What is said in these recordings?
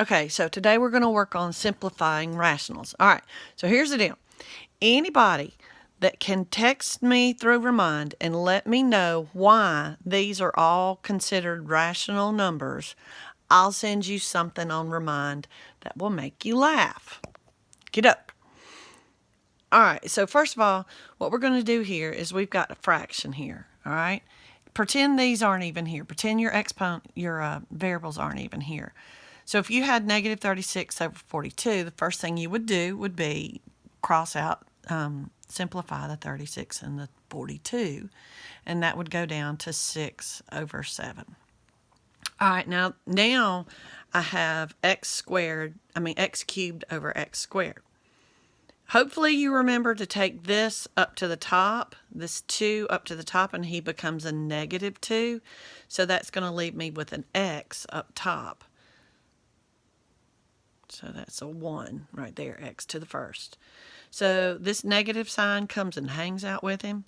Okay, so today we're going to work on simplifying rationals. All right, so here's the deal. Anybody that can text me through Remind and let me know why these are all considered rational numbers, I'll send you something on Remind that will make you laugh. Get up. All right, so first of all, what we're going to do here is we've got a fraction here, all right? Pretend these aren't even here. Pretend your variables aren't even here. So if you had negative 36 over 42, the first thing you would do would be cross out, simplify the 36 and the 42, and that would go down to 6 over 7. All right, now I have x cubed over x squared. Hopefully you remember to take this up to the top, this 2 up to the top, and he becomes a negative 2. So that's going to leave me with an x up top. So that's a 1 right there, x to the first. So this negative sign comes and hangs out with him.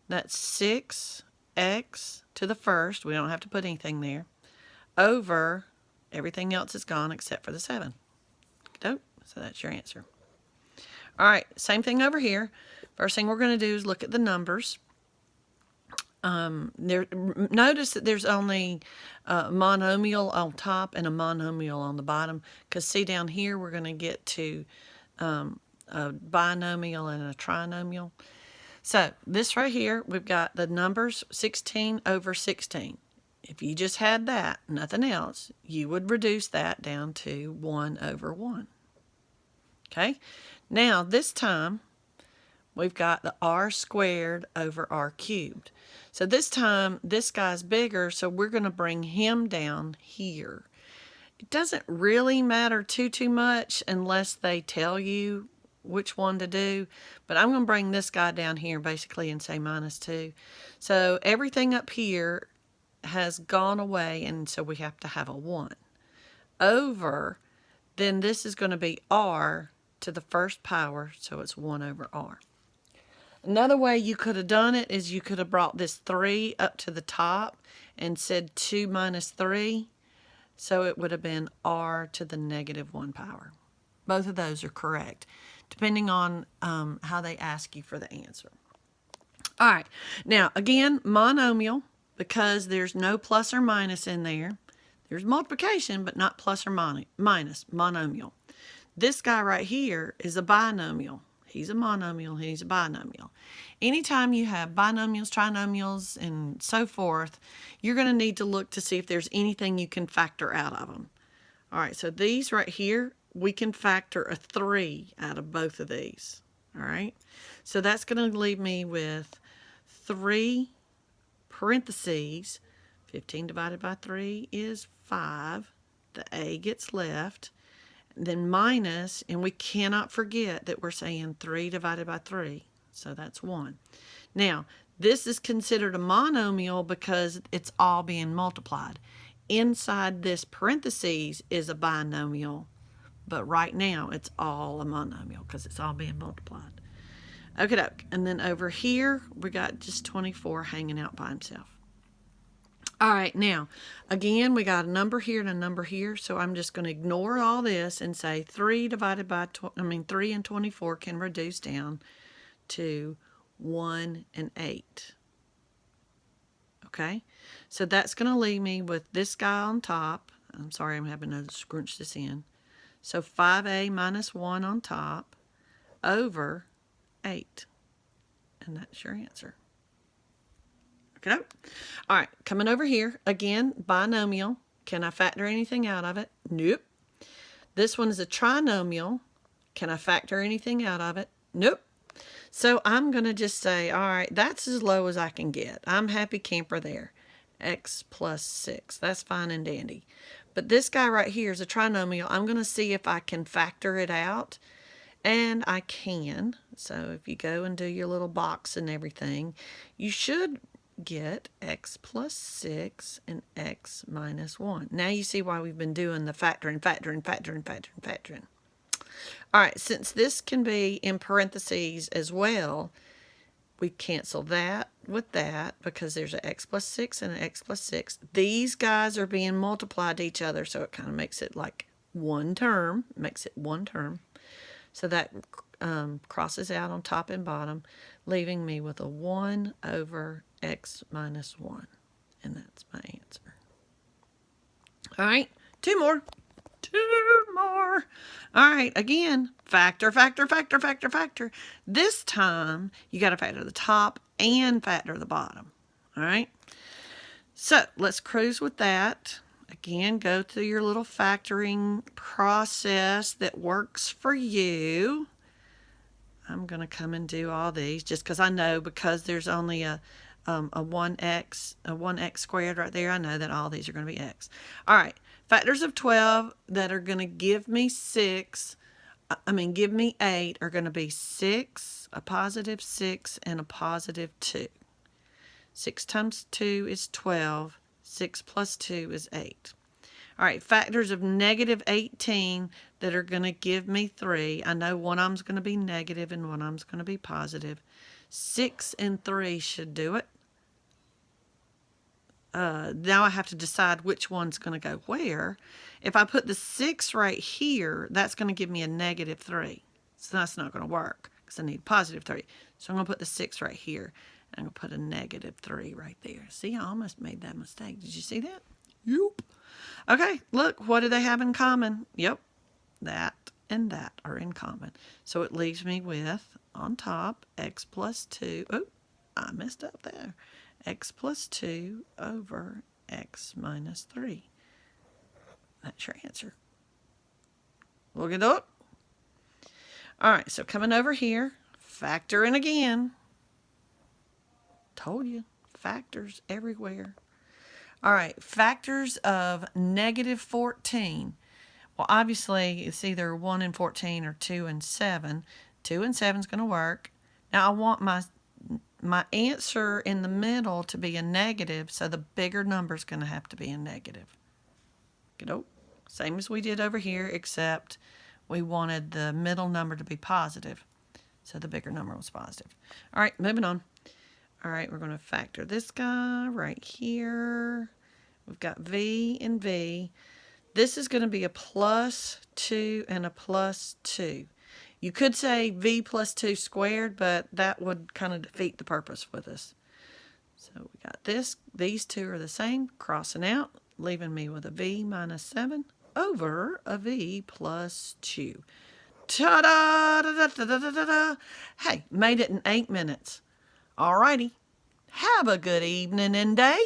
That's 6x to the first. We don't have to put anything there. Over, everything else is gone except for the 7. So that's your answer. All right, same thing over here. First thing we're going to do is look at the numbers. Notice that there's only a monomial on top and a monomial on the bottom, because see down here we're going to get to a binomial and a trinomial. So this right here, we've got the numbers 16 over 16. If you just had that, nothing else, you would reduce that down to 1 over 1. Okay, now this time we've got the r squared over r cubed. So this time this guy's bigger, so we're going to bring him down here. It doesn't really matter too much unless they tell you which one to do, but I'm going to bring this guy down here basically and say -2. So everything up here has gone away, and so we have to have a 1. Over, then this is going to be r to the first power, so it's 1 over r. Another way you could have done it is you could have brought this 3 up to the top and said 2 minus 3, so it would have been r to the -1 power. Both of those are correct, depending on how they ask you for the answer. All right, now again, monomial, because there's no plus or minus in there. There's multiplication, but not plus or minus, monomial. This guy right here is a binomial. He's a monomial, he's a binomial. Anytime you have binomials, trinomials, and so forth, you're going to need to look to see if there's anything you can factor out of them. All right, so these right here, we can factor a 3 out of both of these. All right, so that's going to leave me with 3 parentheses. 15 divided by 3 is 5. The a gets left. Then minus, and we cannot forget that we're saying 3 divided by 3, so that's 1. Now, this is considered a monomial because it's all being multiplied. Inside this parentheses is a binomial, but right now it's all a monomial because it's all being multiplied. Okay, doke. And then over here, we got just 24 hanging out by himself. All right, now, again, we got a number here and a number here, so I'm just going to ignore all this and say 3 divided by 3 and 24 can reduce down to 1 and 8. Okay, so that's going to leave me with this guy on top. I'm sorry, I'm having to scrunch this in. So 5a minus 1 on top over 8, and that's your answer. Okay. All right, coming over here, again, binomial. Can I factor anything out of it? Nope. This one is a trinomial. Can I factor anything out of it? Nope. So I'm going to just say, all right, that's as low as I can get. I'm happy camper there. X plus 6. That's fine and dandy. But this guy right here is a trinomial. I'm going to see if I can factor it out. And I can. So if you go and do your little box and everything, you should get x plus 6 and x minus 1. Now you see why we've been doing the factoring. All right, since this can be in parentheses as well, we cancel that with that because there's an x plus 6 and an x plus 6. These guys are being multiplied to each other, so it kind of makes it like one term, makes it one term. So that crosses out on top and bottom, leaving me with a 1 over x minus 1. And that's my answer. All right, two more. All right, again, factor, factor, factor, factor, factor. This time, you got to factor the top and factor the bottom. All right, so let's cruise with that. Again, go through your little factoring process that works for you. I'm going to come and do all these just because I know, because there's only a 1x squared right there, I know that all these are going to be x. All right, factors of 12 that are going to give me 8 are going to be 6, a positive 6, and a positive 2. 6 times 2 is 12. 6 plus 2 is 8. All right, factors of negative 18 that are going to give me 3. I know one of them's going to be negative and one of them's going to be positive. 6 and 3 should do it. Now I have to decide which one's going to go where. If I put the 6 right here, that's going to give me a negative 3. So that's not going to work because I need positive 3. So I'm going to put the 6 right here. And I'm going to put a negative 3 right there. See, I almost made that mistake. Did you see that? Yep. Okay, look, what do they have in common? Yep, that and that are in common. So it leaves me with, on top, x plus 2. Oh, I messed up there. X plus 2 over x minus 3. That's your answer. Look it up. All right, so coming over here, factoring again. Told you, factors everywhere. All right, factors of negative 14. Well, obviously, it's either 1 and 14 or 2 and 7. 2 and 7 is going to work. Now, I want my answer in the middle to be a negative, so the bigger number is going to have to be a negative. Same as we did over here, except we wanted the middle number to be positive, so the bigger number was positive. All right, moving on. All right, we're going to factor this guy right here. We've got v and v. This is going to be a plus 2 and a plus 2. You could say v plus 2 squared, but that would kind of defeat the purpose with us. So we got this. These two are the same, crossing out, leaving me with a v minus 7 over a v plus 2. Ta-da! Da-da-da-da-da-da. Hey, made it in 8 minutes. All righty. Have a good evening and day.